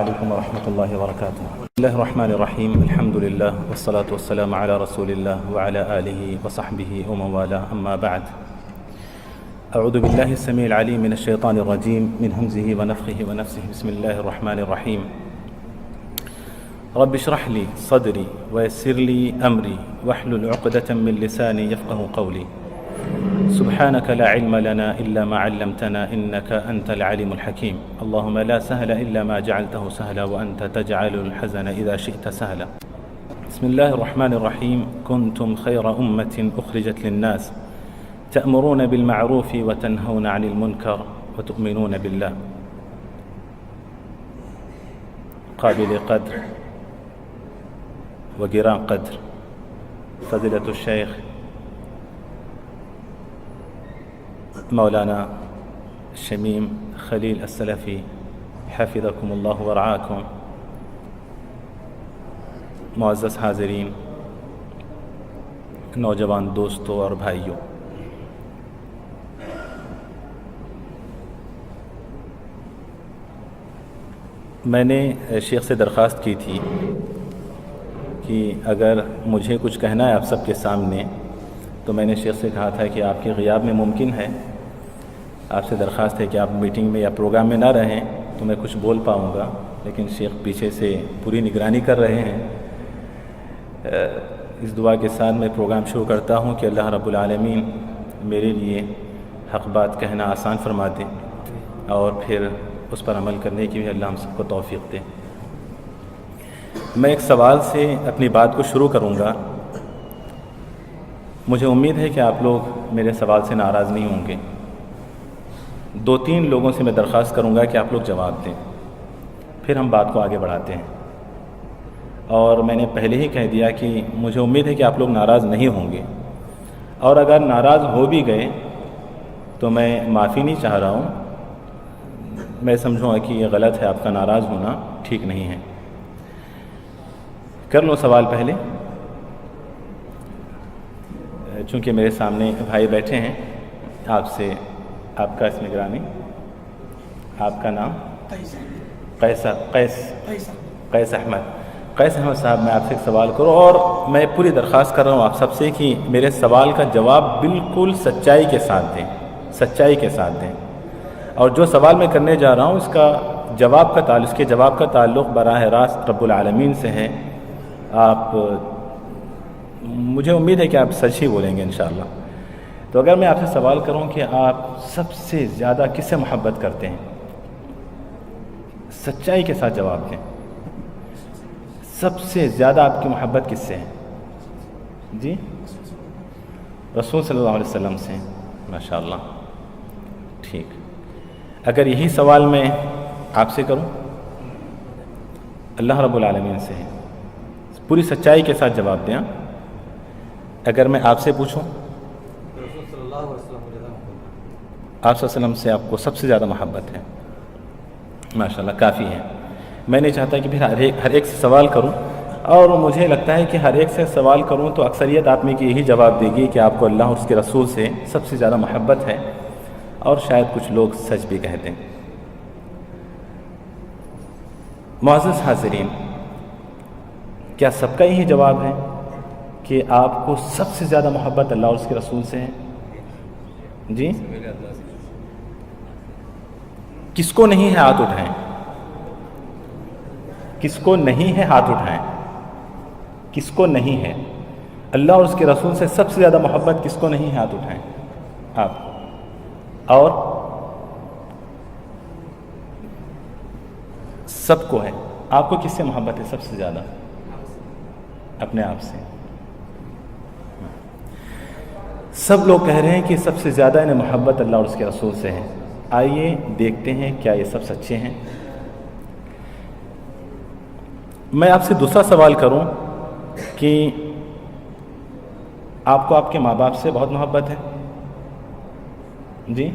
عليكم ورحمة الله وبركاته. بسم الله الرحمن الرحيم. الحمد لله والصلاة والسلام على رسول الله وعلى آله وصحبه ومن والاه. أما بعد، أعوذ بالله السميع العليم من الشيطان الرجيم من همزه ونفخه ونفسه. بسم الله الرحمن الرحيم. رب اشرح لي صدري ويسر لي أمري واحلل عقدة من لساني يفقه قولي. سبحانك لا علم لنا إلا ما علمتنا إنك أنت العليم الحكيم. اللهم لا سهل إلا ما جعلته سهلا وأنت تجعل الحزن إذا شئت سهلا. بسم الله الرحمن الرحيم. كنتم خير أمة أخرجت للناس تأمرون بالمعروف وتنهون عن المنكر وتؤمنون بالله. قابل قدر وجيران قدر فضيلة الشيخ مولانا شمیم خلیل السلفی حفظکم اللہ ورعاکم. معزز حاضرین، نوجوان دوستوں اور بھائیوں، میں نے شیخ سے درخواست کی تھی کہ اگر مجھے کچھ کہنا ہے آپ سب کے سامنے تو میں نے شیخ سے کہا تھا کہ آپ کے غیاب میں ممکن ہے، آپ سے درخواست ہے کہ آپ میٹنگ میں یا پروگرام میں نہ رہیں تو میں کچھ بول پاؤں گا، لیکن شیخ پیچھے سے پوری نگرانی کر رہے ہیں. اس دعا کے ساتھ میں پروگرام شروع کرتا ہوں کہ اللہ رب العالمین میرے لیے حق بات کہنا آسان فرما دے اور پھر اس پر عمل کرنے کی بھی اللہ ہم سب کو توفیق دے. میں ایک سوال سے اپنی بات کو شروع کروں گا. مجھے امید ہے کہ آپ لوگ میرے سوال سے ناراض نہیں ہوں گے. 2-3 لوگوں سے میں درخواست کروں گا کہ آپ لوگ جواب دیں، پھر ہم بات کو آگے بڑھاتے ہیں. اور میں نے پہلے ہی کہہ دیا کہ مجھے امید ہے کہ آپ لوگ ناراض نہیں ہوں گے، اور اگر ناراض ہو بھی گئے تو میں معافی نہیں چاہ رہا ہوں. میں سمجھوں گا کہ یہ غلط ہے، آپ کا ناراض ہونا ٹھیک نہیں ہے. کر لو سوال پہلے، چونکہ میرے سامنے بھائی بیٹھے ہیں. آپ سے آپ کا اسم گرامی، آپ کا نام؟ قیس احمد. قیس احمد صاحب، میں آپ سے ایک سوال کروں، اور میں پوری درخواست کر رہا ہوں آپ سب سے کہ میرے سوال کا جواب بالکل سچائی کے ساتھ دیں، سچائی کے ساتھ دیں. اور جو سوال میں کرنے جا رہا ہوں اس کے جواب کا تعلق براہ راست رب العالمین سے ہے. آپ، مجھے امید ہے کہ آپ سچ ہی بولیں گے انشاءاللہ. تو اگر میں آپ سے سوال کروں کہ آپ سب سے زیادہ کس سے محبت کرتے ہیں، سچائی کے ساتھ جواب دیں. سب سے زیادہ آپ کی محبت کس سے ہے؟ جی، رسول صلی اللہ علیہ وسلم سے. ماشاءاللہ، ٹھیک. اگر یہی سوال میں آپ سے کروں، اللہ رب العالمین سے ہے. پوری سچائی کے ساتھ جواب دیں. اگر میں آپ سے پوچھوں، آپ صلی اللہ علیہ وسلم سے آپ کو سب سے زیادہ محبت ہے. ماشاءاللہ، کافی ہے. میں نہیں چاہتا کہ پھر ہر ایک سے سوال کروں، اور مجھے لگتا ہے کہ ہر ایک سے سوال کروں تو اکثریت آدمی کی یہی جواب دے گی کہ آپ کو اللہ اور اس کے رسول سے سب سے زیادہ محبت ہے، اور شاید کچھ لوگ سچ بھی کہہ دیں. معزز حاضرین، کیا سب کا یہی جواب ہے کہ آپ کو سب سے زیادہ محبت اللہ اور اس کے رسول سے ہے؟ جی، کس کو نہیں ہے ہاتھ اٹھائیں. کس کو نہیں ہے ہاتھ اٹھائیں. کس کو نہیں ہے اللہ اور اس کے رسول سے سب سے زیادہ محبت؟ کس کو نہیں ہے ہاتھ اٹھائیں. آپ کو. اور سب کو ہے. آپ کو کس سے محبت ہے سب سے زیادہ؟ اپنے آپ سے. سب لوگ کہہ رہے ہیں کہ سب سے زیادہ انہیں محبت اللہ اور اس کے رسول سے ہے. آئیے دیکھتے ہیں کیا یہ سب سچے ہیں. میں آپ سے دوسرا سوال کروں کہ آپ کو آپ کے ماں باپ سے بہت محبت ہے؟ جی،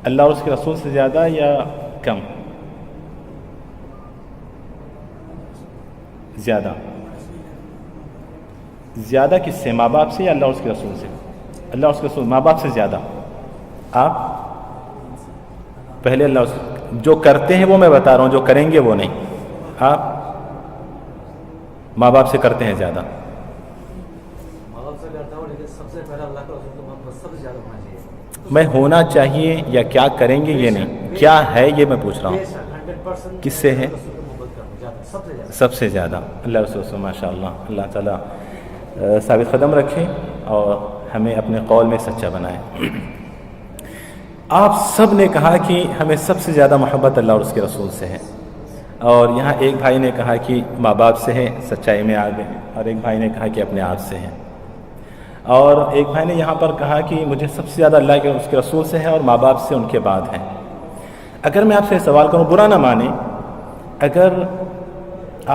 اللہ اور اس کے رسول سے زیادہ یا کم؟ زیادہ. زیادہ کس سے، ماں باپ سے یا اللہ اور اس کے رسول سے؟ اللہ اور اس کے رسول. ماں باپ سے زیادہ. آپ پہلے اللہ جو کرتے ہیں وہ میں بتا رہا ہوں، جو کریں گے وہ نہیں. آپ ماں باپ سے کرتے ہیں زیادہ. میں ہونا چاہیے یا کیا کریں گے یہ نہیں، کیا ہے یہ میں پوچھ رہا ہوں. کس سے ہے؟ سب سے زیادہ. اللہ رسول ماشاء اللہ. اللہ تعالیٰ ثابت قدم رکھے اور ہمیں اپنے قول میں سچا بنائے. آپ سب نے کہا کہ ہمیں سب سے زیادہ محبت اللہ اور اس کے رسول سے ہے، اور یہاں ایک بھائی نے کہا کہ ماں باپ سے ہے، سچائی میں آ گئے، اور ایک بھائی نے کہا کہ اپنے آپ سے ہے، اور ایک بھائی نے یہاں پر کہا کہ مجھے سب سے زیادہ اللہ کے اس کے رسول سے ہے اور ماں باپ سے ان کے بعد ہے. اگر میں آپ سے سوال کروں، برا نہ مانیں، اگر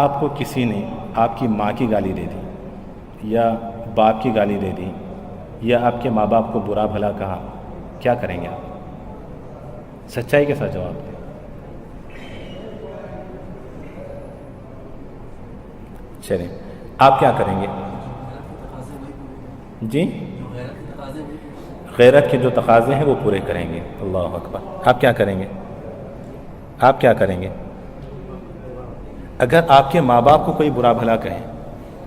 آپ کو کسی نے آپ کی ماں کی گالی دے دی یا باپ کی گالی دے دی یا آپ کے ماں باپ کو برا بھلا کہا، کیا کریں گے آپ؟ سچائی کے ساتھ جواب دیں. چلیں، آپ کیا کریں گے؟ جی، غیرت کے جو تقاضے ہیں وہ پورے کریں گے. اللہ اکبر. آپ کیا کریں گے؟ آپ کیا کریں گے؟ اگر آپ کے ماں باپ کو کوئی برا بھلا کہے،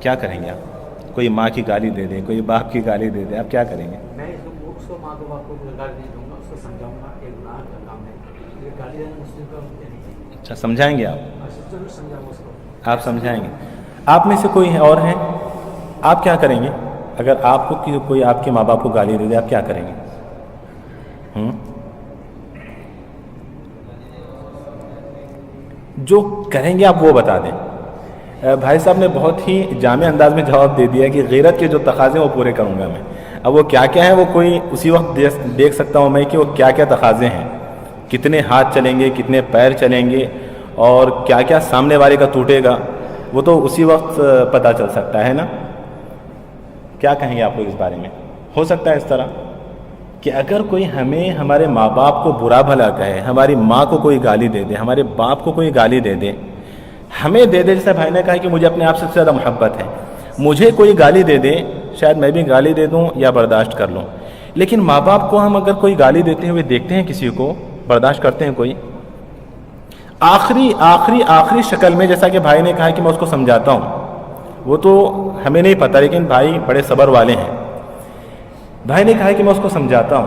کیا کریں گے آپ؟ کوئی ماں کی گالی دے دے، کوئی باپ کی گالی دے دے، آپ کیا کریں گے؟ میں اس کو ماں کو باپ کو گالی نہیں دوں گا، اس کو سمجھاؤں گا کہ گناہ کا کام ہے، یہ گالی دینا مسلم کا نہیں. اچھا، سمجھائیں گے آپ؟ ضرور سمجھاؤں گا اس کو. آپ سمجھائیں گے. آپ میں سے کوئی اور ہیں، آپ کیا کریں گے اگر آپ کو کوئی آپ کے ماں باپ کو گالی دے دے؟ آپ کیا کریں گے؟ جو کریں گے آپ وہ بتا دیں. بھائی صاحب نے بہت ہی جامع انداز میں جواب دے دیا کہ غیرت کے جو تقاضے وہ پورے کروں گا میں. اب وہ کیا کیا ہے وہ کوئی اسی وقت دیکھ سکتا ہوں میں کہ وہ کیا کیا تقاضے ہیں، کتنے ہاتھ چلیں گے، کتنے پیر چلیں گے، اور کیا کیا سامنے والے کا ٹوٹے گا، وہ تو اسی وقت پتہ چل سکتا ہے نا. کیا کہیں گے آپ لوگ اس بارے میں؟ ہو سکتا ہے اس طرح کہ اگر کوئی ہمیں ہمارے ماں باپ کو برا بھلا کہے، ہماری ماں کو کوئی گالی دے دے، ہمارے باپ کو کوئی گالی دے دے، ہمیں دے دے، جیسے بھائی نے کہا کہ مجھے اپنے آپ سے سب سے زیادہ محبت ہے، مجھے کوئی گالی دے دے، شاید میں بھی گالی دے دوں یا برداشت کر لوں. لیکن ماں باپ کو ہم اگر کوئی گالی دیتے ہوئے دیکھتے ہیں، کسی کو برداشت کرتے ہیں کوئی؟ آخری شکل میں، جیسا کہ بھائی نے کہا کہ میں اس کو سمجھاتا ہوں، وہ تو ہمیں نہیں پتہ، لیکن بھائی بڑے صبر والے ہیں. بھائی نے کہا کہ میں اس کو سمجھاتا ہوں،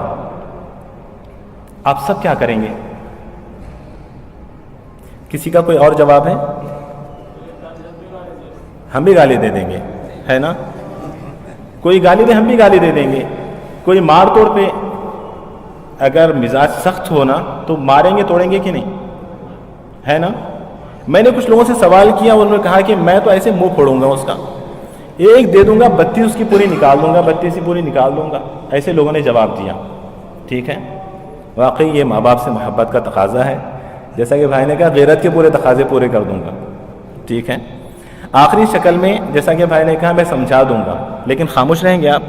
آپ سب کیا کریں گے؟ کسی کا کوئی اور جواب ہے؟ ہم بھی گالی دے دیں گے، ہے نا؟ کوئی گالی دے، ہم بھی گالی دے دیں گے. کوئی مار توڑ پہ اگر مزاج سخت ہونا تو ماریں گے، توڑیں گے کہ نہیں، ہے نا؟ میں نے کچھ لوگوں سے سوال کیا، انہوں نے کہا کہ میں تو ایسے منہ پھوڑوں گا اس کا، ایک دے دوں گا، بتی اس کی پوری نکال دوں گا، بتی سے پوری نکال دوں گا. ایسے لوگوں نے جواب دیا. ٹھیک ہے، واقعی یہ ماں باپ سے محبت کا تقاضا ہے. جیسا کہ بھائی نے کہا غیرت کے پورے تقاضے پورے کر دوں گا. ٹھیک ہے، آخری شکل میں جیسا کہ بھائی نے کہا میں سمجھا دوں گا، لیکن خاموش رہیں گے آپ؟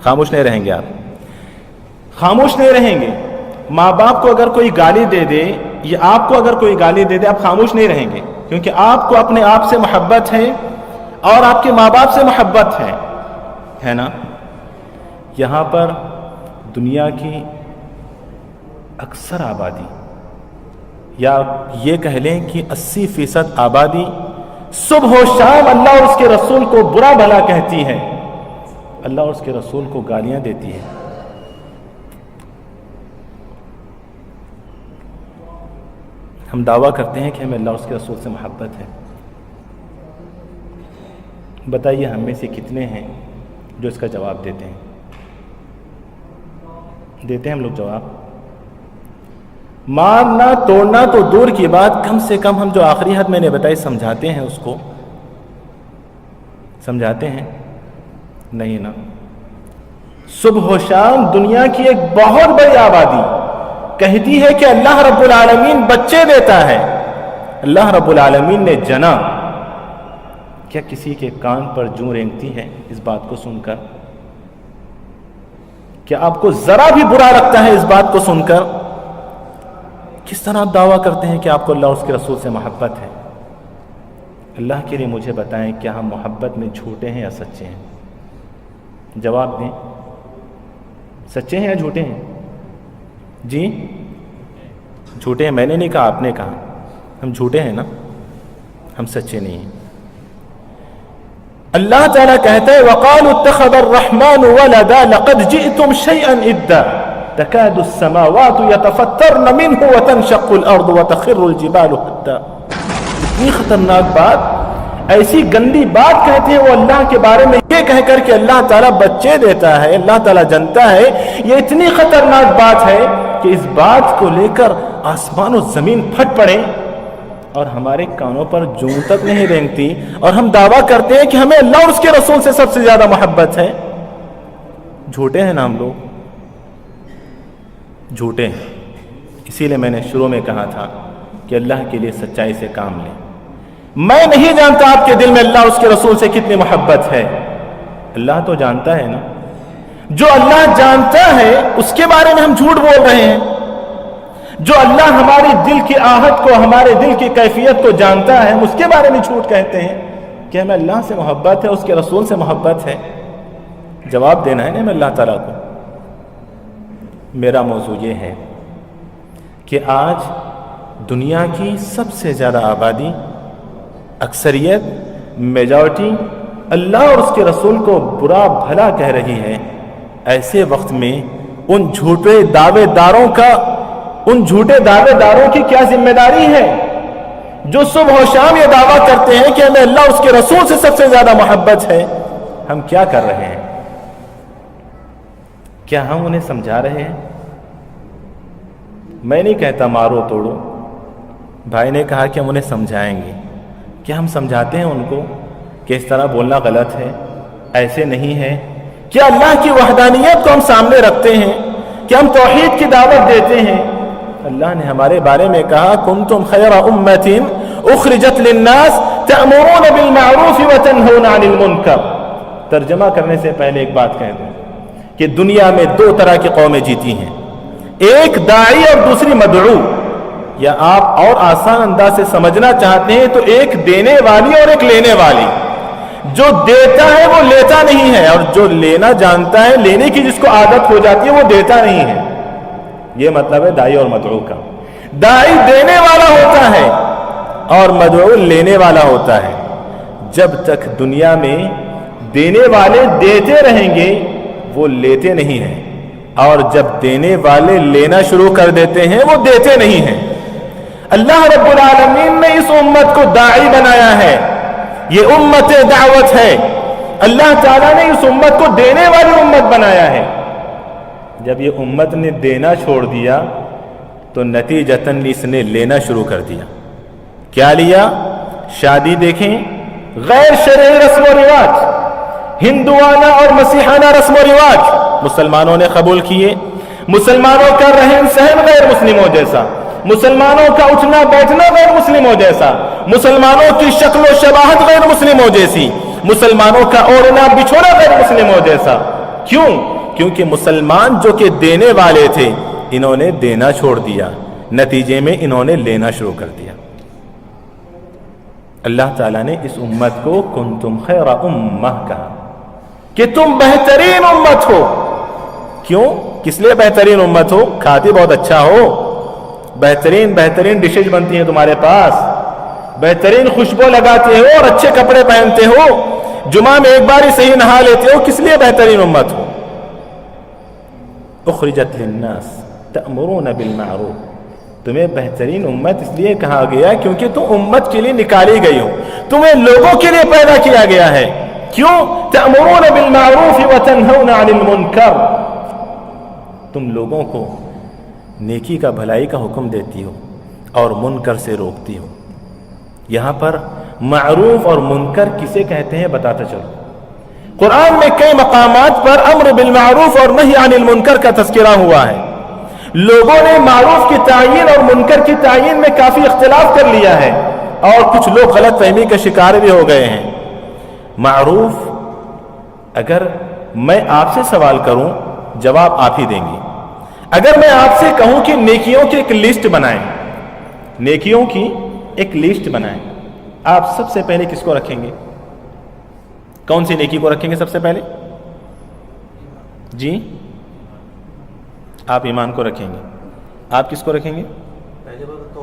خاموش نہیں رہیں گے آپ؟ خاموش نہیں رہیں گے. ماں باپ کو اگر کوئی گالی دے دے یا آپ کو اگر کوئی گالی دے دے، آپ خاموش نہیں رہیں گے، کیونکہ آپ کو اپنے آپ سے محبت ہے اور آپ کے ماں باپ سے محبت ہے نا؟ یہاں پر دنیا کی اکثر آبادی، یا یہ کہہ لیں کہ 80% آبادی صبح و شام اللہ اور اس کے رسول کو برا بھلا کہتی ہے، اللہ اور اس کے رسول کو گالیاں دیتی ہے. ہم دعویٰ کرتے ہیں کہ ہمیں اللہ اور اس کے رسول سے محبت ہے. بتائیے ہم میں سے کتنے ہیں جو اس کا جواب دیتے ہیں؟ دیتے ہیں ہم لوگ جواب؟ مارنا توڑنا تو دور کی بات، کم سے کم ہم جو آخری حد میں نے بتائی سمجھاتے ہیں، اس کو سمجھاتے ہیں نہیں نا. صبح و شام دنیا کی ایک بہت بڑی آبادی کہتی ہے کہ اللہ رب العالمین بچے دیتا ہے، اللہ رب العالمین نے جنا. کیا کسی کے کان پر جوں رینگتی ہے اس بات کو سن کر؟ کیا آپ کو ذرا بھی برا لگتا ہے اس بات کو سن کر؟ کس طرح آپ دعویٰ کرتے ہیں کہ آپ کو اللہ اور اس کے رسول سے محبت ہے؟ اللہ کے لیے مجھے بتائیں، کیا ہم محبت میں جھوٹے ہیں یا سچے ہیں؟ جواب دیں، سچے ہیں یا جھوٹے ہیں؟ جی جھوٹے ہیں میں نے نہیں کہا، آپ نے کہا، ہم جھوٹے ہیں نا، ہم سچے نہیں ہیں۔ اللہ تعالیٰ کہتا ہے وَقَالُوا اتَّخَذَ الرَّحْمَنُ وَلَدًا لَقَدْ جِئْتُمْ شَيْئًا إِدًّا تَكَادُ السَّمَاوَاتُ يَتَفَطَّرْنَ مِنْهُ وَتَنشَقُّ الْأَرْضُ وَتَخِرُّ الْجِبَالُ حَتَّى، اتنی خطرناک بات، ایسی گندی بات کہتے ہیں وہ اللہ کے بارے میں، یہ کہہ کر کہ اللہ تعالیٰ بچے دیتا ہے، اللہ تعالیٰ جانتا ہے، یہ اتنی خطرناک بات ہے کہ اس بات کو لے کر آسمان و زمین پھٹ پڑے اور ہمارے کانوں پر جوں تک نہیں رینگتی، اور ہم دعویٰ کرتے ہیں کہ ہمیں اللہ اور اس کے رسول سے سب سے زیادہ محبت ہے۔ جھوٹے ہیں نا ہم لوگ، جھوٹے ہیں۔ اسی لیے میں نے شروع میں کہا تھا کہ اللہ کے لیے سچائی سے کام لیں۔ میں نہیں جانتا آپ کے دل میں اللہ اس کے رسول سے کتنی محبت ہے، اللہ تو جانتا ہے نا۔ جو اللہ جانتا ہے اس کے بارے میں ہم جھوٹ بول رہے ہیں۔ جو اللہ ہماری دل کی آہت کو، ہمارے دل کی کیفیت کو جانتا ہے، ہم اس کے بارے میں جھوٹ کہتے ہیں کہ ہمیں اللہ سے محبت ہے، اس کے رسول سے محبت ہے۔ جواب دینا ہے نا ہمیں اللہ تعالیٰ کو۔ میرا موضوع یہ ہے کہ آج دنیا کی سب سے زیادہ آبادی، اکثریت، میجورٹی اللہ اور اس کے رسول کو برا بھلا کہہ رہی ہے۔ ایسے وقت میں ان جھوٹے دعوے داروں کی کیا ذمہ داری ہے جو صبح و شام یہ دعویٰ کرتے ہیں کہ ہمیں اللہ اس کے رسول سے سب سے زیادہ محبت ہے؟ ہم کیا کر رہے ہیں؟ کیا ہم انہیں سمجھا رہے ہیں؟ میں نہیں کہتا مارو توڑو، بھائی نے کہا کہ ہم انہیں سمجھائیں گے۔ کیا ہم سمجھاتے ہیں ان کو کہ اس طرح بولنا غلط ہے، ایسے نہیں ہے؟ کیا اللہ کی وحدانیت کو ہم سامنے رکھتے ہیں؟ کہ ہم توحید کی دعوت دیتے ہیں؟ اللہ نے ہمارے بارے میں کہا کنتم خیر امۃ اخرجت للناس تأمرون بالمعروف وتنہون عن المنکر۔ ترجمہ کرنے سے پہلے ایک بات کہہ دوں کہ دنیا میں دو طرح کی قومیں جیتی ہیں، ایک داعی اور دوسری مدعو۔ یا آپ اور آسان انداز سے سمجھنا چاہتے ہیں تو ایک دینے والی اور ایک لینے والی۔ جو دیتا ہے وہ لیتا نہیں ہے، اور جو لینا جانتا ہے، لینے کی جس کو عادت ہو جاتی ہے وہ دیتا نہیں ہے۔ یہ مطلب ہے داعی اور مدعو کا۔ داعی دینے والا ہوتا ہے اور مدعو لینے والا ہوتا ہے۔ جب تک دنیا میں دینے والے دیتے رہیں گے وہ لیتے نہیں ہیں، اور جب دینے والے لینا شروع کر دیتے ہیں وہ دیتے نہیں ہیں۔ اللہ رب العالمین نے اس امت کو داعی بنایا ہے، یہ امت دعوت ہے۔ اللہ تعالیٰ نے اس امت کو دینے والی امت بنایا ہے۔ جب یہ امت نے دینا چھوڑ دیا تو نتیجتاً اس نے لینا شروع کر دیا۔ کیا لیا؟ شادی دیکھیں، غیر شرعی رسم و رواج، ہندوانہ اور مسیحانہ رسم و رواج مسلمانوں نے قبول کیے۔ مسلمانوں کا رہن سہن غیر مسلموں جیسا، مسلمانوں کا اٹھنا بیٹھنا غیر مسلموں جیسا، مسلمانوں کی شکل و شباہت غیر مسلموں جیسی، مسلمانوں کا اوڑھنا بچھونا غیر مسلموں جیسا۔ کیوں؟ کیونکہ مسلمان جو کہ دینے والے تھے انہوں نے دینا چھوڑ دیا، نتیجے میں انہوں نے لینا شروع کر دیا۔ اللہ تعالیٰ نے اس امت کو کنتم خیر امہ کہا کہ تم بہترین امت ہو۔ کیوں؟ کس لیے بہترین امت ہو؟ کھاتے بہت اچھا ہو، بہترین ڈشز بنتی ہیں تمہارے پاس، بہترین خوشبو لگاتے ہو اور اچھے کپڑے پہنتے ہو، جمعہ میں ایک بار ہی صحیح نہا لیتے ہو، کس لیے بہترین امت ہو؟ اخرجت للناس تأمرون بالمعروف، تمہیں بہترین امت اس لیے کہا گیا کیونکہ تم امت کے لیے نکالی گئی ہو، تمہیں لوگوں کے لیے پیدا کیا گیا ہے۔ کیوں؟ تأمرون بالمعروف وتنہون عن المنکر، تم لوگوں کو نیکی کا بھلائی کا حکم دیتی ہو اور منکر سے روکتی ہو۔ یہاں پر معروف اور منکر کسے کہتے ہیں بتاتا چلو۔ قرآن میں کئی مقامات پر امر بالمعروف اور نہی عن المنکر کا تذکرہ ہوا ہے۔ لوگوں نے معروف کی تعین اور منکر کی تعین میں کافی اختلاف کر لیا ہے، اور کچھ لوگ غلط فہمی کا شکار بھی ہو گئے ہیں۔ معروف، اگر میں آپ سے سوال کروں جواب آپ ہی دیں گے۔ اگر میں آپ سے کہوں کہ نیکیوں کی ایک لسٹ بنائیں، نیکیوں کی ایک لسٹ بنائیں، آپ سب سے پہلے کس کو رکھیں گے؟ کون سی نیکی کو رکھیں گے سب سے پہلے؟ جی، آپ ایمان کو رکھیں گے۔ آپ کس کو رکھیں گے؟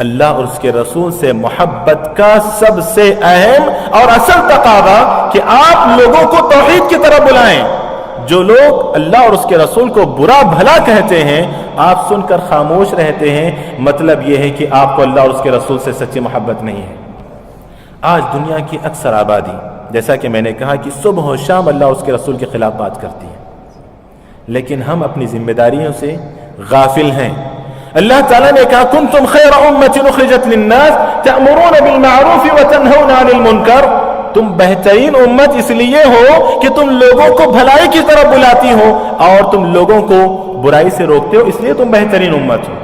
اللہ اور اس کے رسول سے محبت کا سب سے اہم اور اصل تقاضا کہ آپ لوگوں کو توحید کی طرف بلائیں. جو لوگ اللہ اور اس کے رسول کو برا بھلا کہتے ہیں آپ سن کر خاموش رہتے ہیں، مطلب یہ ہے کہ آپ کو اللہ اور اس کے رسول سے سچی محبت نہیں ہے. آج دنیا کی اکثر آبادی، جیسا کہ میں نے کہا، کہ صبح و شام اللہ اور اس کے رسول کے خلاف بات کرتی ہے، لیکن ہم اپنی ذمہ داریوں سے غافل ہیں. اللہ تعالیٰ نے کہا کنتم خیر امۃ اخرجت للناس تأمرون بالمعروف وتنہون عن المنکر، تم بہترین امت اس لیے ہو کہ تم لوگوں کو بھلائی کی طرف بلاتی ہو اور تم لوگوں کو برائی سے روکتے ہو، اس لیے تم بہترین امت ہو.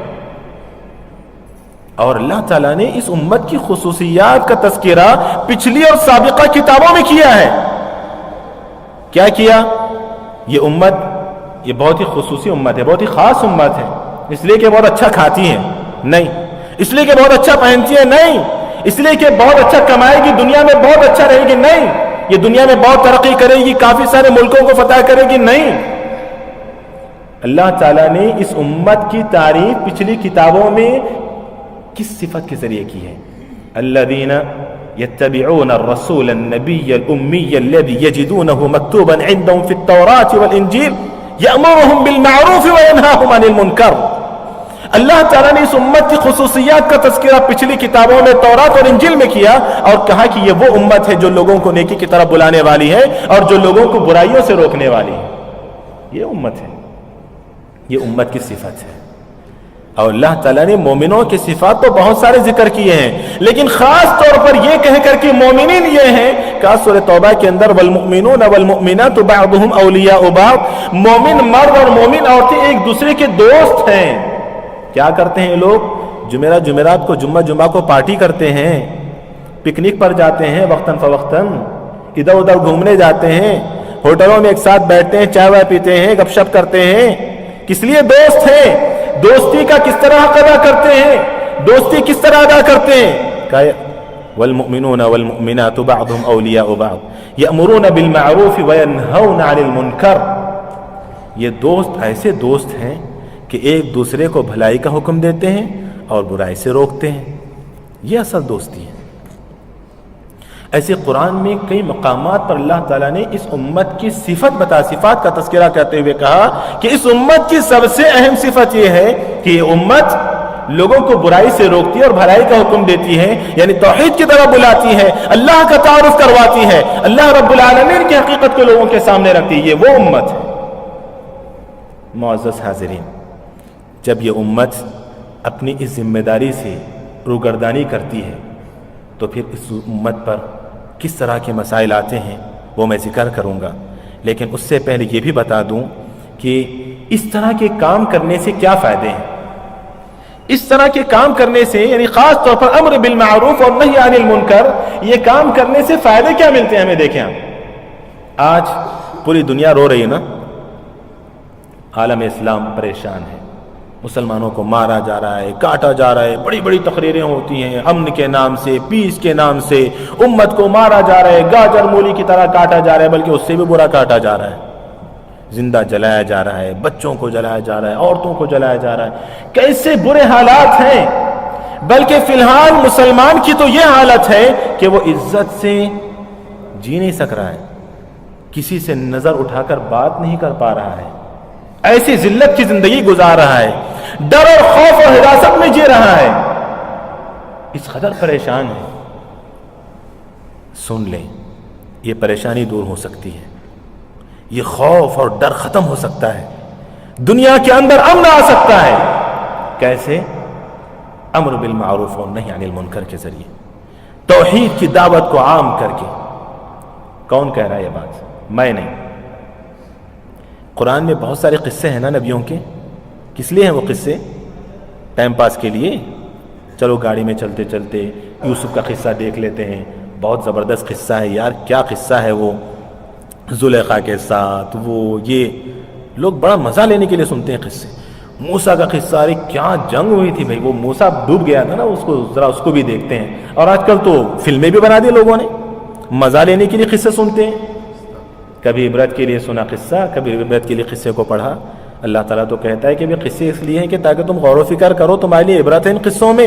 اور اللہ تعالیٰ نے اس امت کی خصوصیات کا تذکرہ پچھلی اور سابقہ کتابوں میں کیا ہے. کیا کیا؟ یہ امت یہ بہت ہی خصوصی امت ہے، بہت ہی خاص امت ہے. اس لیے کہ بہت اچھا کھاتی ہے؟ نہیں. اس لیے کہ بہت اچھا پہنتی ہے؟ نہیں. اس لیے کہ بہت اچھا کمائے گی، دنیا میں بہت اچھا رہے گی؟ نہیں. یہ دنیا میں بہت ترقی کرے گی، کافی سارے ملکوں کو فتح کرے گی؟ نہیں. اللہ تعالیٰ نے اس امت کی تعریف پچھلی کتابوں میں کس صفت کے ذریعے کی ہے؟ الذین یتبعون الرسول النبی الامی الذی یجدونه مکتوبا عندهم فی التوراۃ والانجیل یأمرهم بالمعروف وینہاهم عن المنکر. اللہ تعالیٰ نے اس امت کی خصوصیات کا تذکرہ پچھلی کتابوں میں تورات اور انجیل میں کیا اور کہا کہ یہ وہ امت ہے جو لوگوں کو نیکی کی طرف بلانے والی ہے اور جو لوگوں کو برائیوں سے روکنے والی ہے. یہ امت ہے، یہ امت کی صفت ہے. اور اللہ تعالیٰ نے مومنوں کی صفات تو بہت سارے ذکر کیے ہیں، لیکن خاص طور پر یہ کہہ کر کہ مومنین یہ ہیں کہ سورہ توبہ کے اندر والمؤمنون والمؤمنات بعضهم اولیاء بعض، مومن مرد اور مومن عورتیں ایک دوسرے کے دوست ہیں. کیا کرتے ہیں لوگ؟ جمعرات کو جمعہ کو پارٹی کرتے ہیں، پکنک پر جاتے ہیں، وقتاً فوقتاً ادھر ادھر گھومنے جاتے ہیں، ہوٹلوں میں ایک ساتھ بیٹھتے ہیں، چائے وائے پیتے ہیں، گپ شپ کرتے ہیں. کس لیے دوست ہیں؟ دوستی کا کس طرح ادا کرتے ہیں؟ دوستی کس طرح ادا کرتے ہیں؟ والمؤمنون والمؤمنات بعضهم اولیاء بعض یأمرون بالمعروف وینہون عن المنکر. یہ دوست ایسے دوست ہیں کہ ایک دوسرے کو بھلائی کا حکم دیتے ہیں اور برائی سے روکتے ہیں. یہ اصل دوستی ہے. ایسے قرآن میں کئی مقامات پر اللہ تعالیٰ نے اس امت کی صفات کا تذکرہ کرتے ہوئے کہا کہ اس امت کی سب سے اہم صفت یہ ہے کہ یہ امت لوگوں کو برائی سے روکتی ہے اور بھلائی کا حکم دیتی ہے، یعنی توحید کی طرف بلاتی ہے، اللہ کا تعارف کرواتی ہے، اللہ رب العالمین کی حقیقت کو لوگوں کے سامنے رکھتی ہے. یہ وہ امت ہے. معزز حاضرین، جب یہ امت اپنی اس ذمہ داری سے روگردانی کرتی ہے تو پھر اس امت پر کس طرح کے مسائل آتے ہیں وہ میں ذکر کروں گا. لیکن اس سے پہلے یہ بھی بتا دوں کہ اس طرح کے کام کرنے سے کیا فائدے ہیں. اس طرح کے کام کرنے سے، یعنی خاص طور پر امر بالمعروف اور نہی عن المنکر، یہ کام کرنے سے فائدے کیا ملتے ہیں ہمیں دیکھیں. آج پوری دنیا رو رہی ہے نا، عالم اسلام پریشان ہے، مسلمانوں کو مارا جا رہا ہے، کاٹا جا رہا ہے، بڑی بڑی تقریریں ہوتی ہیں امن کے نام سے، پیس کے نام سے، امت کو مارا جا رہا ہے، گاجر مولی کی طرح کاٹا جا رہا ہے، بلکہ اس سے بھی برا کاٹا جا رہا ہے. زندہ جلایا جا رہا ہے، بچوں کو جلایا جا رہا ہے، عورتوں کو جلایا جا رہا ہے. کیسے برے حالات ہیں. بلکہ فی الحال مسلمان کی تو یہ حالت ہے کہ وہ عزت سے جی نہیں سک رہا ہے، کسی سے نظر اٹھا کر بات نہیں کر پا رہا ہے، ایسی ذلت کی زندگی گزار رہا ہے، ڈر اور خوف اور حراست میں جی رہا ہے. اس قدر پریشان ہے. سن لیں، یہ پریشانی دور ہو سکتی ہے، یہ خوف اور ڈر ختم ہو سکتا ہے، دنیا کے اندر امن آ سکتا ہے. کیسے؟ امر بالمعروف اور نہی عن المنکر کے ذریعے، توحید کی دعوت کو عام کر کے. کون کہہ رہا ہے یہ بات؟ میں نہیں. قرآن میں بہت سارے قصے ہیں نا نبیوں کے. کس لیے ہیں وہ قصے؟ ٹائم پاس کے لیے. چلو گاڑی میں چلتے چلتے یوسف کا قصہ دیکھ لیتے ہیں، بہت زبردست قصہ ہے یار. کیا قصہ ہے وہ زلیخا کے ساتھ، وہ یہ لوگ بڑا مزہ لینے کے لیے سنتے ہیں قصے. موسیٰ کا قصہ، ارے کیا جنگ ہوئی تھی بھائی، وہ موسیٰ ڈوب گیا تھا نا، اس کو ذرا اس کو بھی دیکھتے ہیں. اور آج کل تو فلمیں بھی بنا دی لوگوں نے، مزہ لینے کے لیے قصے سنتے ہیں. کبھی عبرت کے لیے سنا قصہ، کبھی عبرت کے لیے قصے کو پڑھا. اللہ تعالیٰ تو کہتا ہے کہ یہ قصے اس لیے ہیں کہ تاکہ تم غور و فکر کرو، تمہارے لیے عبرت ہے ان قصوں میں.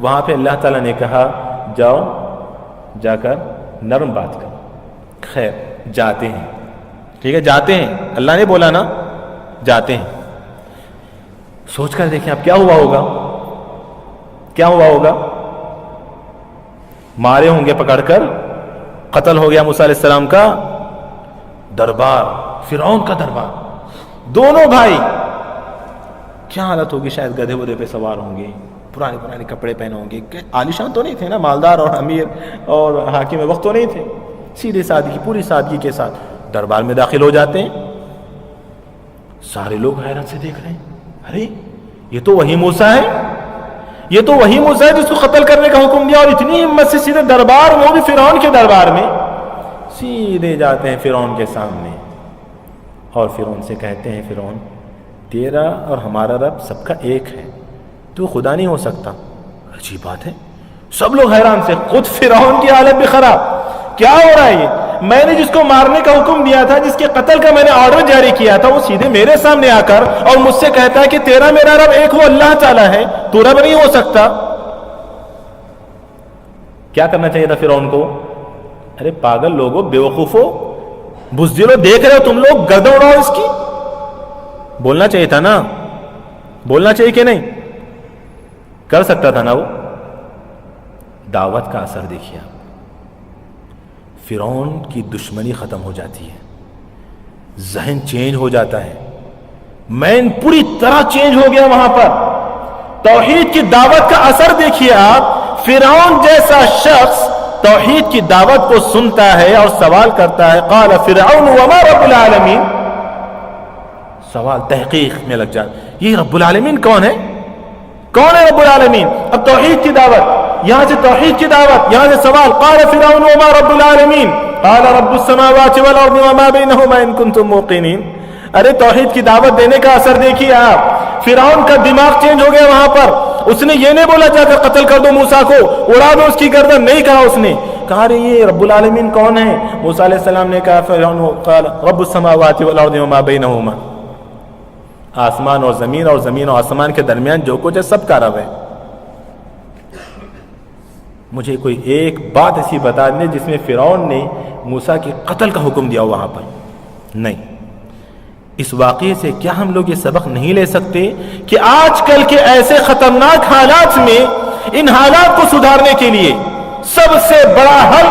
وہاں پہ اللہ تعالیٰ نے کہا جاؤ جا کر نرم بات کرو. خیر جاتے ہیں, ٹھیک ہے جاتے ہیں, اللہ نے بولا نا جاتے ہیں. سوچ کر دیکھیں اب کیا ہوا ہوگا, کیا ہوا ہوگا. مارے ہوں گے پکڑ کر, قتل ہو گیا موسیٰ علیہ السلام کا. دربار, فرعون کا دربار, دونوں بھائی کیا حالت ہوگی. شاید گدھے ودھے پہ سوار ہوں گے, پرانے پرانے کپڑے پہنے ہوں گے. عالیشان تو نہیں تھے نا, مالدار اور امیر اور حاکم وقت تو نہیں تھے. سیدھے سادگی, پوری سادگی کے ساتھ دربار میں داخل ہو جاتے ہیں. سارے لوگ حیرت سے دیکھ رہے ہیں, ارے یہ تو وہی موسیٰ ہے, یہ تو وہی موسیٰ ہے جس کو قتل کرنے کا حکم دیا. اور اتنی ہمت سے سیدھے دربار, وہ بھی فرعون کے دربار میں سیدھے جاتے ہیں فرعون کے سامنے اور فرعون سے کہتے ہیں فرعون تیرا اور ہمارا رب سب کا ایک ہے, تو خدا نہیں ہو سکتا. عجیب بات ہے, سب لوگ حیران سے. خود فرعون کی حالت بھی خراب, کیا ہو رہا ہے یہ. میں نے جس کو مارنے کا حکم دیا تھا, جس کے قتل کا میں نے آرڈر جاری کیا تھا, وہ سیدھے میرے سامنے آ کر اور مجھ سے کہتا ہے کہ تیرا میرا رب ایک وہ اللہ تعالیٰ ہے, تو رب نہیں ہو سکتا. کیا کرنا چاہیے تھا فرعون کو. ارے پاگل لوگوں, بیوقوفو, بزدلو, دیکھ رہے ہو تم لوگ, گردن اڑاؤ اس کی. بولنا چاہیے تھا نا, بولنا چاہیے کہ نہیں, کر سکتا تھا نا وہ. دعوت کا اثر دیکھیے آپ. فرعون کی دشمنی ختم ہو جاتی ہے, ذہن چینج ہو جاتا ہے, مین پوری طرح چینج ہو گیا وہاں پر. توحید کی دعوت کا اثر دیکھیے آپ. فرعون جیسا شخص توحید کی دعوت کو سنتا ہے اور سوال کرتا ہے, قال فرعون وما رب العالمین. سوال تحقیق میں لگ جاتا, یہ رب العالمین کون ہے, کون ہے رب العالمین. اب توحید کی دعوت, یہاں سے توحید کی دعوت, یہاں سے سوال. قال فرعون وما رب العالمین قال رب السماوات والارض وما بینہما ان کنتم موقنین. ارے توحید کی دعوت دینے کا اثر دیکھیے آپ. فرعون کا دماغ چینج ہو گیا وہاں پر. اس نے یہ نہیں بولا جا کر قتل کر دو موسیٰ کو, اڑا دو اس کی گردن, نہیں کہا. اس نے کہا رہے یہ رب العالمین کون ہے. موسیٰ علیہ السلام نے کہا فرعون قال رب السماوات والارض وما بینہما, آسمان اور زمین اور زمین اور آسمان کے درمیان جو کچھ ہے سب کا رب ہے. مجھے کوئی ایک بات ایسی بتا دیں جس میں فرعون نے موسیٰ کے قتل کا حکم دیا وہاں پر. نہیں. اس واقعے سے کیا ہم لوگ یہ سبق نہیں لے سکتے کہ آج کل کے ایسے خطرناک حالات میں ان حالات کو سدھارنے کے لیے سب سے بڑا حل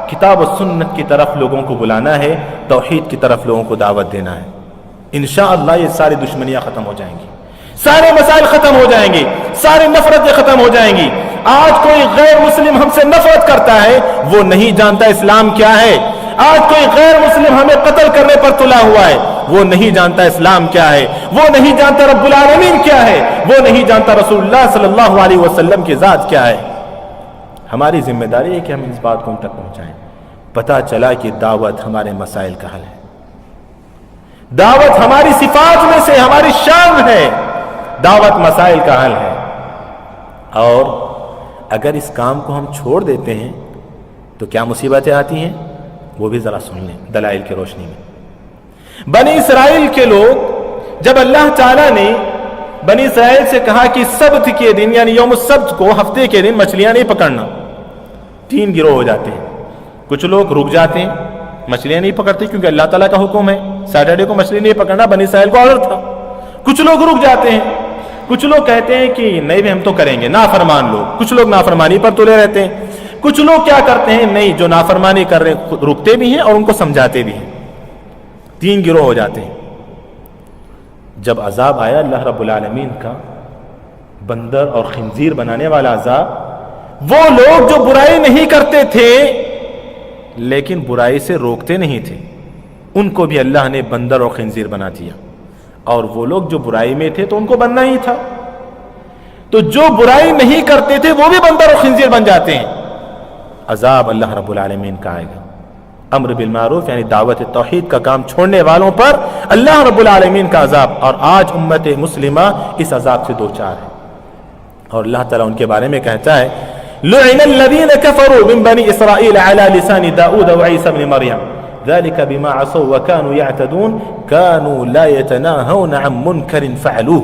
کتاب و سنت کی طرف لوگوں کو بلانا ہے, توحید کی طرف لوگوں کو دعوت دینا ہے. انشاءاللہ یہ ساری دشمنیاں ختم ہو جائیں گی, سارے مسائل ختم ہو جائیں گے, ساری نفرتیں ختم ہو جائیں گی. آج کوئی غیر مسلم ہم سے نفرت کرتا ہے, وہ نہیں جانتا اسلام کیا ہے. آج کوئی غیر مسلم ہمیں قتل کرنے پر تلا ہوا ہے, وہ نہیں جانتا اسلام کیا ہے, وہ نہیں جانتا رب العالمین کیا ہے, وہ نہیں جانتا رسول اللہ صلی اللہ علیہ وسلم کی ذات کیا ہے. ہماری ذمہ داری ہے کہ ہم اس بات کو ان تک پہنچائیں. پتہ چلا کہ دعوت ہمارے مسائل کا حل ہے, دعوت ہماری صفات میں سے ہماری شان ہے, دعوت مسائل کا حل ہے. اور اگر اس کام کو ہم چھوڑ دیتے ہیں تو کیا مصیبتیں آتی ہیں, وہ بھی ذرا سن لیں دلائل کی روشنی میں. بنی اسرائیل کے لوگ جب اللہ تعالیٰ نے بنی اسرائیل سے کہا کہ سبت کے دن یعنی یوم السبت کو, ہفتے کے دن مچھلیاں نہیں پکڑنا, 3 گروہ ہو جاتے ہیں. کچھ لوگ رک جاتے ہیں, مچھلیاں نہیں پکڑتے کیونکہ اللہ تعالیٰ کا حکم ہے, سیٹرڈے کو مچھلی نہیں پکڑنا, بنی اسرائیل کو آرڈر تھا. کچھ لوگ رک جاتے ہیں, کچھ لوگ کہتے ہیں کہ نہیں بھی ہم تو کریں گے, نافرمان لوگ. کچھ لوگ نافرمانی پر تلے رہتے ہیں. کچھ لوگ کیا کرتے ہیں, نہیں جو نافرمانی کر رہے ہیں رکتے بھی ہیں اور ان کو سمجھاتے بھی ہیں. 3 گروہ ہو جاتے ہیں. جب عذاب آیا اللہ رب العالمین کا, بندر اور خنزیر بنانے والا عذاب, وہ لوگ جو برائی نہیں کرتے تھے لیکن برائی سے روکتے نہیں تھے, ان کو بھی اللہ نے بندر اور خنزیر بنا دیا. اور وہ لوگ جو برائی میں تھے تو ان کو بننا ہی تھا, تو جو برائی نہیں کرتے تھے وہ بھی بندر اور خنزیر بن جاتے ہیں. عذاب اللہ رب العالمین کا آئے گا. امر بالمعروف یعنی دعوت توحید کا کام چھوڑنے والوں پر اللہ رب العالمین کا عذاب, اور آج امت مسلمہ اس عذاب سے دوچار ہے. اور اللہ تعالیٰ ان کے بارے میں کہتا ہے لعن الذین کفروا من بنی اسرائیل علی لسان داؤد وعیسی بن مریم ذلك بما عصوا وكانوا يعتدون كانوا لا يتناهون عن منكر فعلوه.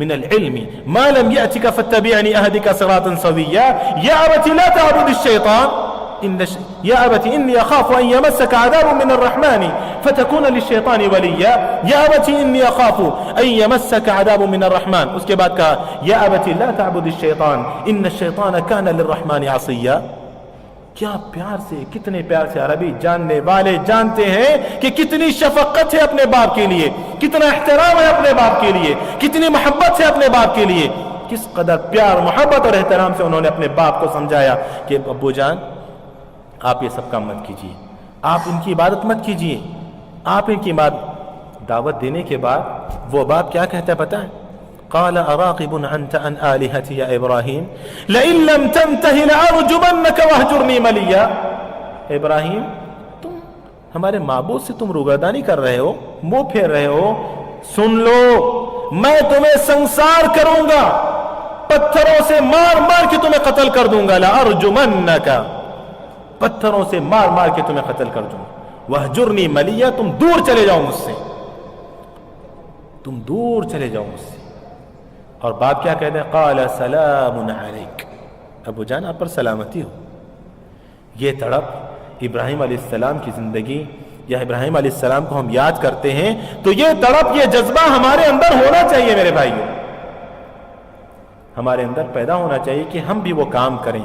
من العلم ما لم يأتك فاتبعني أهدك صراطا سويا يا أبت لا تعبد الشيطان يا أبت إني أخاف أن يمسك عذاب من الرحمن فتكون للشيطان وليا يا أبت إني أخاف أن يمسك عذاب من الرحمن. اس کے بعد کہا يا أبت لا تعبد الشيطان إن الشيطان كان للرحمن عصيا. کیا پیار سے, کتنے پیار سے عربی جاننے والے جانتے ہیں کہ کتنی شفقت ہے اپنے باپ کے لیے, کتنا احترام ہے اپنے باپ کے لیے, کتنی محبت ہے اپنے باپ کے لیے, کس قدر پیار محبت اور احترام سے انہوں نے اپنے باپ کو سمجھایا کہ ابو جان آپ یہ سب کام مت کیجیے, آپ ان کی عبادت مت کیجیے, آپ ان کی دعوت دینے کے بعد وہ باپ کیا کہتا ہے پتہ ہے؟ قال اراغب انت عن الهتي يا ابراهيم لئن لم تنته لارجمنك واهجرني مليا. ابراہیم تم ہمارے معبود سے تم روگردانی کر رہے ہو, منہ پھیر رہے ہو, سن لو میں تمہیں سنسار کروں گا, پتھروں سے مار مار کے تمہیں قتل کر دوں گا. لارجمنك پتھروں سے مار مار کے تمہیں قتل کر دوں. واہجرنی ملیا تم دور چلے جاؤ مجھ سے, تم دور چلے جاؤ مجھ سے. اور باپ کیا کہتے ہیں؟ قال سلام علیک, ابو جان آپ پر سلامتی ہو. یہ تڑپ ابراہیم علیہ السلام کی زندگی یا ابراہیم علیہ السلام کو ہم یاد کرتے ہیں تو یہ تڑپ, یہ جذبہ ہمارے اندر ہونا چاہیے میرے بھائیوں, ہمارے اندر پیدا ہونا چاہیے کہ ہم بھی وہ کام کریں.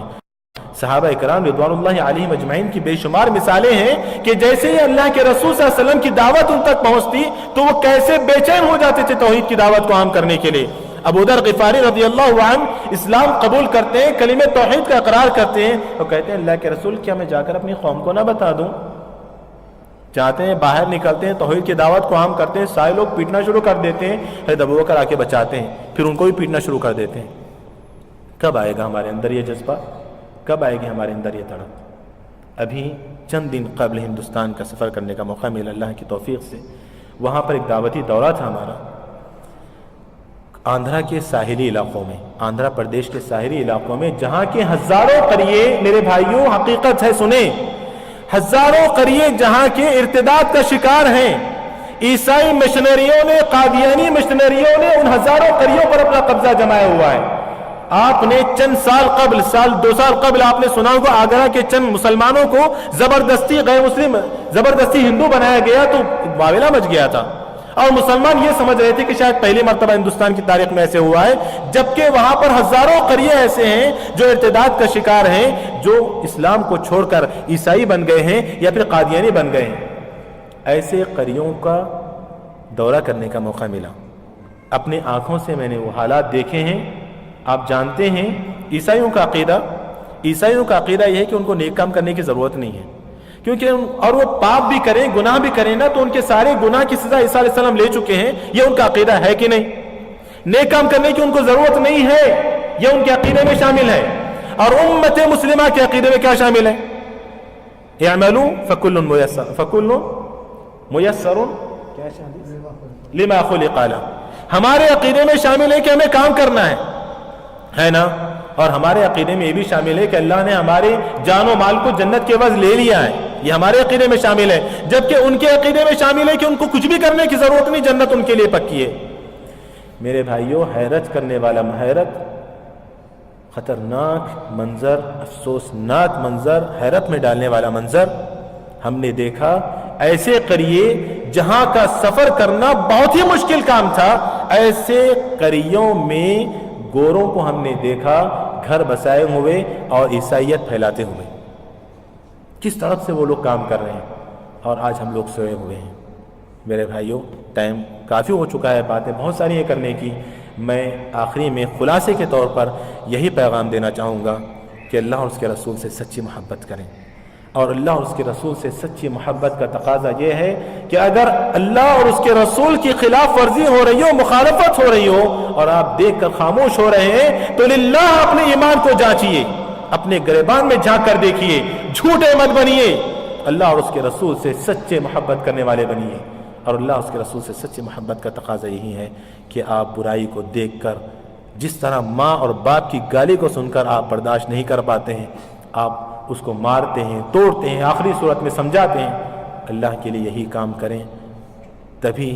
صحابہ اکرام رضوان اللہ علیہم اجمعین کی بے شمار مثالیں ہیں کہ جیسے ہی اللہ کے رسول صلی اللہ علیہ وسلم کی دعوت ان تک پہنچتی تو وہ کیسے بے چین ہو جاتے تھے توحید کی دعوت کو عام کرنے کے لیے. ابو ذر غفاری رضی اللہ عنہ اسلام قبول کرتے ہیں, کلمہ توحید کا اقرار کرتے ہیں, تو کہتے ہیں اللہ کے رسول کیا میں جا کر اپنی قوم کو نہ بتا دوں؟ چاہتے ہیں باہر نکلتے ہیں, توحید کی دعوت کو عام کرتے ہیں, سارے لوگ پیٹنا شروع کر دیتے ہیں, حضرت ابوبکر آ کے بچاتے ہیں, پھر ان کو بھی پیٹنا شروع کر دیتے ہیں. کب آئے گا ہمارے اندر یہ جذبہ, کب آئے گی ہمارے اندر یہ تڑپ؟ ابھی چند دن قبل ہندوستان کا سفر کرنے کا موقع ملا اللہ کی توفیق سے. وہاں پر ایک دعوتی دورہ تھا ہمارا, آندھرا کے ساحلی علاقوں میں, آندھرا پردیش کے ساحلی علاقوں میں, جہاں کے ہزاروں قریے میرے بھائیوں حقیقت ہے سنیں, ہزاروں قریے جہاں کے ارتداد کا شکار ہیں. عیسائی مشنریوں نے, قادیانی مشنریوں نے ان ہزاروں قریوں پر اپنا قبضہ جمایا ہوا ہے. آپ نے چند سال قبل, دو سال قبل آپ نے سنا ہوگا آگرہ کے چند مسلمانوں کو زبردستی غیر مسلم, زبردستی ہندو بنایا گیا تو واویلا مچ گیا تھا, اور مسلمان یہ سمجھ رہے تھے کہ شاید پہلی مرتبہ ہندوستان کی تاریخ میں ایسے ہوا ہے, جبکہ وہاں پر ہزاروں قریے ایسے ہیں جو ارتداد کا شکار ہیں, جو اسلام کو چھوڑ کر عیسائی بن گئے ہیں یا پھر قادیانی بن گئے ہیں. ایسے قریوں کا دورہ کرنے کا موقع ملا, اپنے آنکھوں سے میں نے وہ حالات دیکھے ہیں. آپ جانتے ہیں عیسائیوں کا عقیدہ یہ ہے کہ ان کو نیک کام کرنے کی ضرورت نہیں ہے, کیونکہ اور وہ پاپ بھی کریں, گناہ بھی کریں نا, تو ان کے سارے گناہ کی سزا عیسیٰ علیہ السلام لے چکے ہیں. یہ ان کا عقیدہ ہے کہ نہیں؟ نیک کام کرنے کی ان کو ضرورت نہیں ہے, یہ ان کے عقیدے میں شامل ہے. اور امت مسلمہ کے عقیدے میں کیا شامل ہے؟ اعملوا فکل میسر لما خلق له. ہمارے عقیدے میں شامل ہے کہ ہمیں کام کرنا ہے نا, اور ہمارے عقیدے میں یہ بھی شامل ہے کہ اللہ نے ہمارے جان و مال کو جنت کے عوض لے لیا ہے, یہ ہمارے عقیدے میں شامل ہے. جبکہ ان کے عقیدے میں شامل ہے کہ ان کو کچھ بھی کرنے کی ضرورت نہیں, جنت ان کے لیے پکی ہے. میرے بھائیوں, حیرت کرنے والا حیرت, خطرناک منظر, افسوسناک منظر, حیرت میں ڈالنے والا منظر ہم نے دیکھا. ایسے قریے جہاں کا سفر کرنا بہت ہی مشکل کام تھا, ایسے قریوں میں گوروں کو ہم نے دیکھا گھر بسائے ہوئے اور عیسائیت پھیلاتے ہوئے. کس طرف سے وہ لوگ کام کر رہے ہیں, اور آج ہم لوگ سوئے ہوئے ہیں. میرے بھائیوں, ٹائم کافی ہو چکا ہے, باتیں بہت ساری ہیں کرنے کی. میں آخری میں خلاصے کے طور پر یہی پیغام دینا چاہوں گا کہ اللہ اور اس کے رسول سے سچی محبت کریں. اور اللہ اور اس کے رسول سے سچی محبت کا تقاضا یہ ہے کہ اگر اللہ اور اس کے رسول کی خلاف ورزی ہو رہی ہو, مخالفت ہو رہی ہو, اور آپ دیکھ کر خاموش ہو رہے ہیں, تو للہ اپنے ایمان کو جانچیے, اپنے گریبان میں جھانک کر دیکھیے, جھوٹے مت بنیے, اللہ اور اس کے رسول سے سچے محبت کرنے والے بنیے. اور اللہ اور اس کے رسول سے سچی محبت کا تقاضا یہی ہے کہ آپ برائی کو دیکھ کر, جس طرح ماں اور باپ کی گالی کو سن کر آپ برداشت نہیں کر پاتے ہیں, آپ اس کو مارتے ہیں, توڑتے ہیں, آخری صورت میں سمجھاتے ہیں. اللہ کے لیے یہی کام کریں, تبھی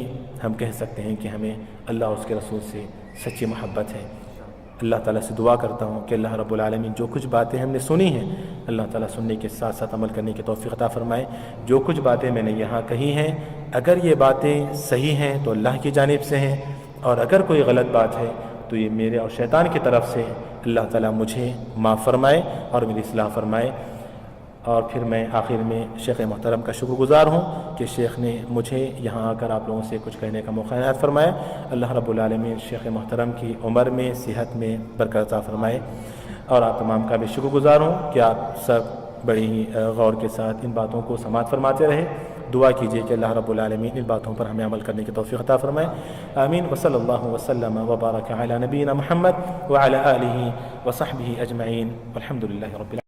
ہم کہہ سکتے ہیں کہ ہمیں اللہ اور اس کے رسول سے سچی محبت ہے۔ اللہ تعالیٰ سے دعا کرتا ہوں کہ اللہ رب العالمین جو کچھ باتیں ہم نے سنی ہیں اللہ تعالیٰ سننے کے ساتھ ساتھ عمل کرنے کی توفیق عطا فرمائے۔ جو کچھ باتیں میں نے یہاں کہی ہیں اگر یہ باتیں صحیح ہیں تو اللہ کی جانب سے ہیں، اور اگر کوئی غلط بات ہے تو یہ میرے اور شیطان کی طرف سے۔ اللہ تعالیٰ مجھے معاف فرمائے اور میری اصلاح فرمائے۔ اور پھر میں آخر میں شیخ محترم کا شکر گزار ہوں کہ شیخ نے مجھے یہاں آ کر آپ لوگوں سے کچھ کہنے کا موقع عنایت فرمایا۔ اللہ رب العالمین شیخ محترم کی عمر میں صحت میں برکت عطا فرمائے، اور آپ تمام کا بھی شکر گزار ہوں کہ آپ سب بڑی ہی غور کے ساتھ ان باتوں کو سماعت فرماتے رہے۔ دعا کیجیے کہ اللہ رب العالمین ان باتوں پر ہمیں عمل کرنے کی توفیق عطا فرمائے۔ آمین۔ وصلی اللہ وسلم وبارک علی نبینا محمد وعلی آلہ وصحبہ اجمعین والحمد للہ رب العالمین۔